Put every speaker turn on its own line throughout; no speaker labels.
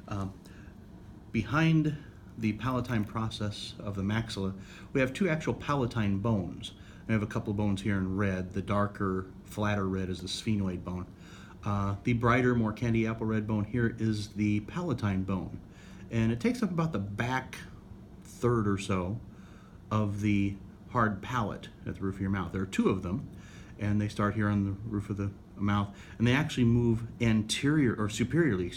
Um, Behind the palatine process of the maxilla, we have two actual palatine bones. We have a couple of bones here in red. The darker, flatter red is the sphenoid bone. The brighter, more candy apple red bone here is the palatine bone. And it takes up about the back third or so of the hard palate at the roof of your mouth. There are two of them, and they start here on the roof of the mouth, and they actually move superiorly,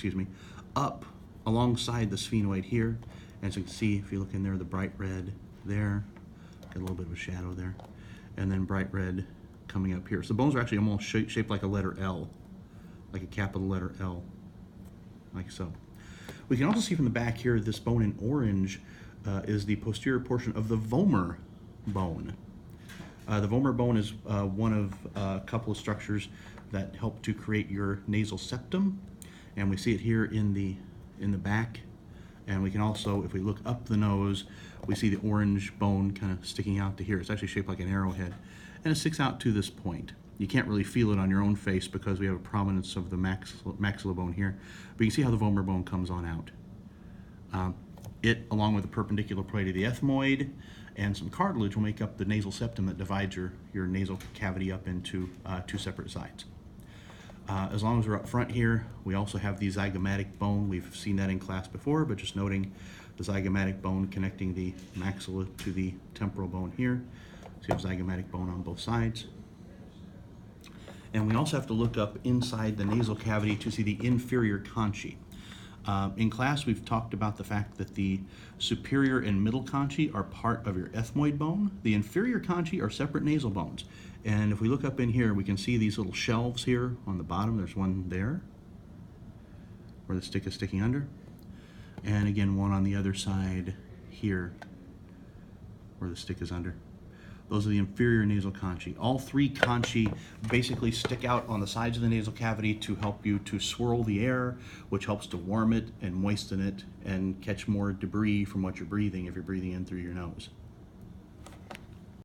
up alongside the sphenoid here. As you can see, if you look in there, the bright red there, got a little bit of a shadow there, and then bright red coming up here. So the bones are actually almost shaped like a letter L, like a capital letter L, like so. We can also see from the back here, this bone in orange is the posterior portion of the vomer bone. The vomer bone is one of a couple of structures that help to create your nasal septum, and we see it here in the back. And we can also, if we look up the nose, we see the orange bone kind of sticking out to here. It's actually shaped like an arrowhead, and it sticks out to this point. You can't really feel it on your own face because we have a prominence of the maxilla bone here, but you can see how the vomer bone comes on out. It, along with the perpendicular plate of the ethmoid and some cartilage, will make up the nasal septum that divides your nasal cavity up into two separate sides. As long as we're up front here, we also have the zygomatic bone. We've seen that in class before, but just noting the zygomatic bone connecting the maxilla to the temporal bone here. So you have zygomatic bone on both sides. And we also have to look up inside the nasal cavity to see the inferior conchae. In class, we've talked about the fact that the superior and middle conchae are part of your ethmoid bone. The inferior conchae are separate nasal bones. And if we look up in here, we can see these little shelves here on the bottom. There's one there, where the stick is sticking under. And again, one on the other side here, where the stick is under. Those are the inferior nasal conchae. All three conchae basically stick out on the sides of the nasal cavity to help you to swirl the air, which helps to warm it and moisten it and catch more debris from what you're breathing if you're breathing in through your nose.